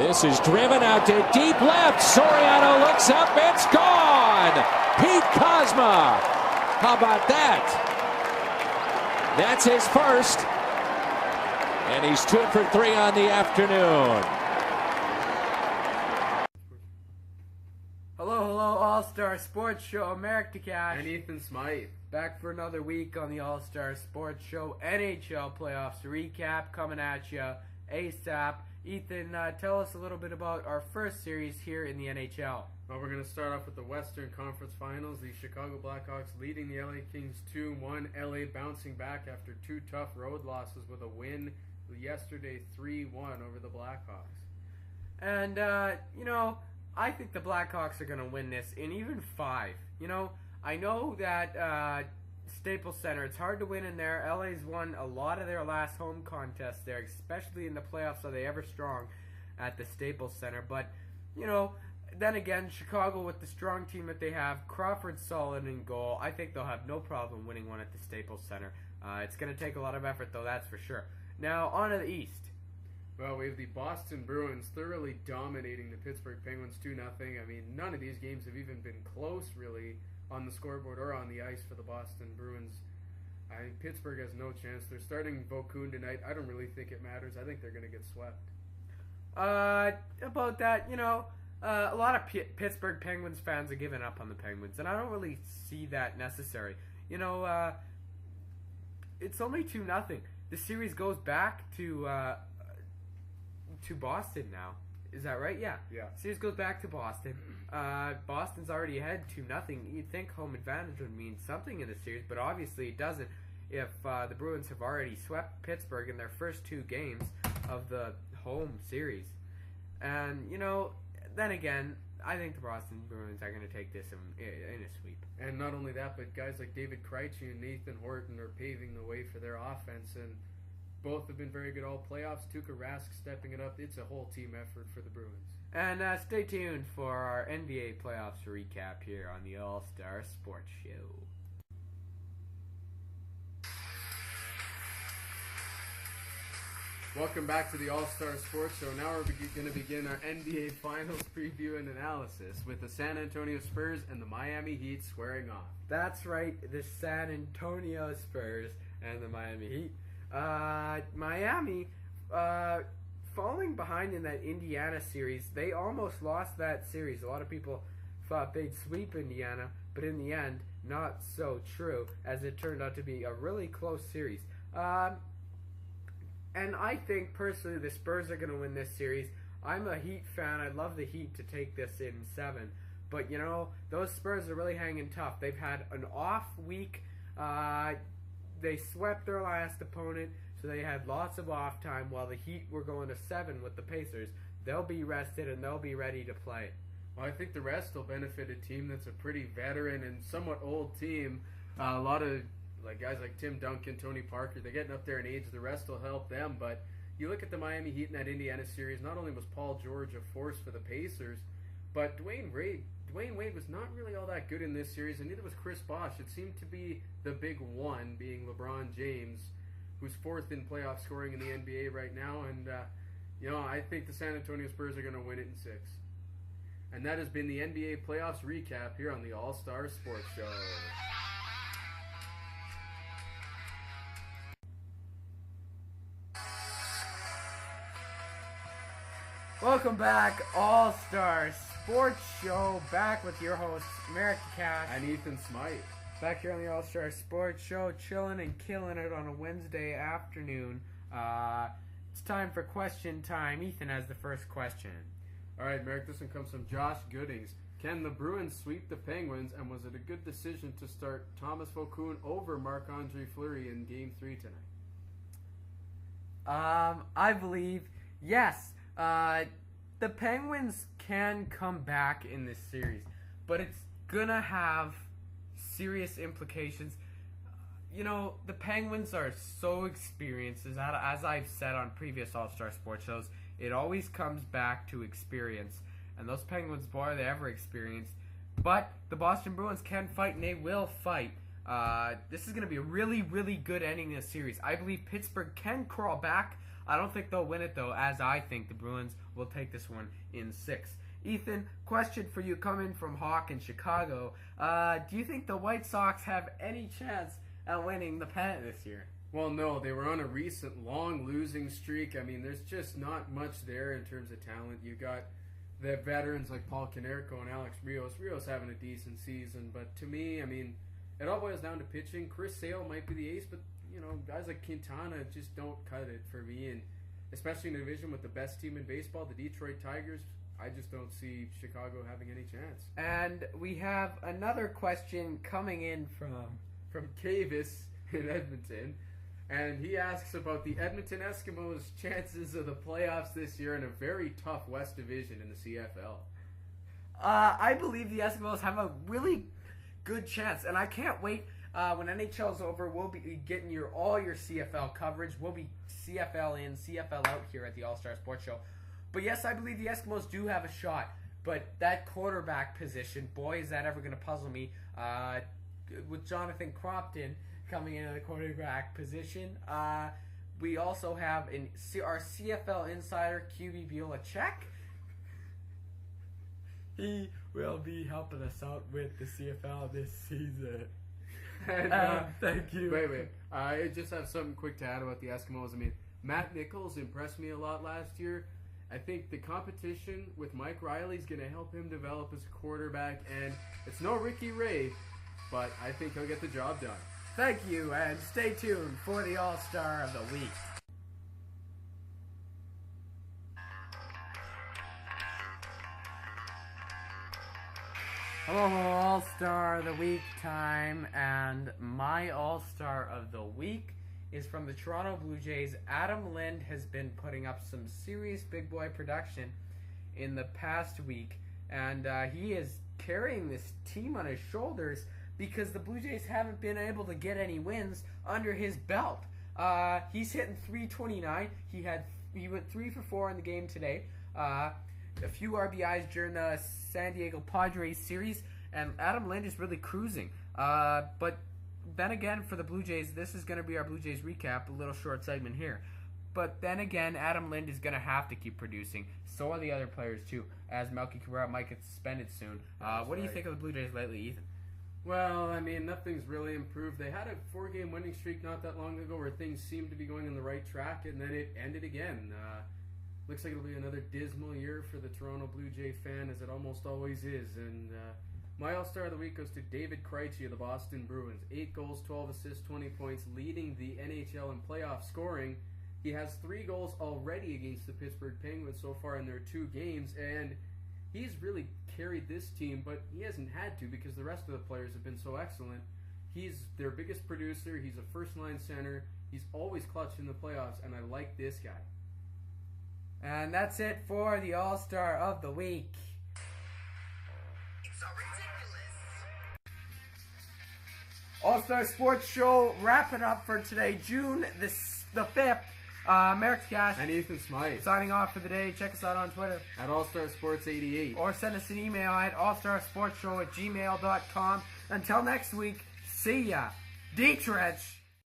This is driven out to deep left. Soriano looks up. It's gone. Pete Kozma. How about that? That's his first. And he's 2 for 3 on the afternoon. Hello, All-Star Sports Show. Merrick DeCash. And Ethan Smythe. Back for another week on the All-Star Sports Show. NHL playoffs recap coming at you ASAP. Ethan, tell us a little bit about our first series here in the NHL. Well, we're going to start off with the Western Conference Finals. The Chicago Blackhawks leading the LA Kings 2-1. LA bouncing back after 2 tough road losses with a win yesterday 3-1 over the Blackhawks. And, I think the Blackhawks are going to win this in even 5. I know that Staples Center, it's hard to win in there. LA's won a lot of their last home contests there, especially in the playoffs. Are they ever strong at the Staples Center? But, then again, Chicago with the strong team that they have, Crawford's solid in goal. I think they'll have no problem winning one at the Staples Center. It's going to take a lot of effort, though, that's for sure. Now, on to the East. Well, we have the Boston Bruins thoroughly dominating the Pittsburgh Penguins 2-0. I mean, none of these games have even been close, really, on the scoreboard or on the ice for the Boston Bruins. I think Pittsburgh has no chance. They're starting Vokoun tonight. I don't really think it matters. I think they're going to get swept. About that, a lot of Pittsburgh Penguins fans are giving up on the Penguins, and I don't really see that necessary. It's only 2-0. The series goes back to Boston now. Is that right? Yeah. Series goes back to Boston. Boston's already ahead 2-0. You'd think home advantage would mean something in the series, but obviously it doesn't if the Bruins have already swept Pittsburgh in their first 2 games of the home series. And, then again, I think the Boston Bruins are going to take this in a sweep. And not only that, but guys like David Krejci and Nathan Horton are paving the way for their offense, and both have been very good all playoffs. Tuukka Rask stepping it up. It's a whole team effort for the Bruins. And stay tuned for our NBA playoffs recap here on the All-Star Sports Show. Welcome back to the All-Star Sports Show. Now we're going to begin our NBA Finals preview and analysis with the San Antonio Spurs and the Miami Heat squaring off. That's right, the San Antonio Spurs and the Miami Heat. Miami, falling behind in that Indiana series, they almost lost that series. A lot of people thought they'd sweep Indiana, but in the end, not so true, as it turned out to be a really close series. And I think, personally, the Spurs are going to win this series. I'm a Heat fan. I'd love the Heat to take this in 7. But, those Spurs are really hanging tough. They've had an off week. They swept their last opponent, so they had lots of off time, while the Heat were going to 7 with the Pacers. They'll be rested, and they'll be ready to play. Well, I think the rest will benefit a team that's a pretty veteran and somewhat old team. A lot of guys like Tim Duncan, Tony Parker, they're getting up there in age. The rest will help them. But you look at the Miami Heat in that Indiana series, not only was Paul George a force for the Pacers, but Dwayne Wade was not really all that good in this series, and neither was Chris Bosh. It seemed to be the big one being LeBron James, who's 4th in playoff scoring in the NBA right now. And, I think the San Antonio Spurs are going to win it in 6. And that has been the NBA playoffs recap here on the All-Star Sports Show. Welcome back, All-Star Sports Show. Back with your hosts, Merrick DeCash and Ethan Smythe. Back here on the All-Star Sports Show, chilling and killing it on a Wednesday afternoon. It's time for question time. Ethan has the first question. All right, Merrick, this one comes from Josh Goodings. Can the Bruins sweep the Penguins, and was it a good decision to start Thomas Vokoun over Marc-Andre Fleury in Game 3 tonight? I believe yes. The Penguins can come back in this series, but it's gonna have serious implications. The Penguins are so experienced, as I've said on previous All-Star Sports shows, it always comes back to experience, and those Penguins, boy, are they ever experienced. But the Boston Bruins can fight, and they will fight. This is going to be a really, really good ending to the series. I believe Pittsburgh can crawl back. I don't think they'll win it, though, as I think the Bruins will take this one in 6. Ethan, question for you coming from Hawk in Chicago. Do you think the White Sox have any chance at winning the pennant this year? Well, no, they were on a recent long losing streak. I mean, there's just not much there in terms of talent. You got the veterans like Paul Konerko and Alex Rios. Rios having a decent season, but to me, I mean, it all boils down to pitching. Chris Sale might be the ace, but you know, guys like Quintana just don't cut it for me, and especially in a division with the best team in baseball, the Detroit Tigers. I just don't see Chicago having any chance. And we have another question coming in from Kavis in Edmonton. And he asks about the Edmonton Eskimos' chances of the playoffs this year in a very tough West Division in the CFL. I believe the Eskimos have a really good chance, and I can't wait. When NHL's over, we'll be getting all your CFL coverage. We'll be CFL in, CFL out here at the All-Star Sports Show. But yes, I believe the Eskimos do have a shot. But that quarterback position, boy, is that ever going to puzzle me. With Jonathan Crompton coming into the quarterback position. We also have our CFL insider, QB Bielacek. He will be helping us out with the CFL this season. And, thank you. Wait. I just have something quick to add about the Eskimos. I mean, Matt Nichols impressed me a lot last year. I think the competition with Mike Riley is going to help him develop as a quarterback. And it's no Ricky Ray, but I think he'll get the job done. Thank you, and stay tuned for the All-Star of the Week. Hello, All-Star of the Week time, and my All-Star of the Week is from the Toronto Blue Jays. Adam Lind has been putting up some serious big boy production in the past week, and he is carrying this team on his shoulders because the Blue Jays haven't been able to get any wins under his belt. He's hitting .329. He went 3 for 4 in the game today. A few RBIs during the San Diego Padres series, and Adam Lind is really cruising. But then again, for the Blue Jays, this is going to be our Blue Jays recap, a little short segment here. But then again, Adam Lind is going to have to keep producing. So are the other players too, as Melky Cabrera might get suspended soon. What do you think of the Blue Jays lately, Ethan? Well, I mean, nothing's really improved. They had a 4-game winning streak not that long ago where things seemed to be going in the right track, and then it ended again. Looks like it'll be another dismal year for the Toronto Blue Jay fan, as it almost always is. And my All-Star of the Week goes to David Krejci of the Boston Bruins. 8 goals, 12 assists, 20 points, leading the NHL in playoff scoring. He has 3 goals already against the Pittsburgh Penguins so far in their 2 games, and he's really carried this team, but he hasn't had to because the rest of the players have been so excellent. He's their biggest producer. He's a first-line center. He's always clutch in the playoffs, and I like this guy. And that's it for the All-Star of the Week. It's so ridiculous. All-Star Sports Show wrapping up for today, June the 5th. Merrick Cash And Ethan Smythe. signing off for the day. Check us out on Twitter. At All-Star Sports 88. Or send us an email at allstarsportshow@gmail.com. Until next week, see ya. Dietrich.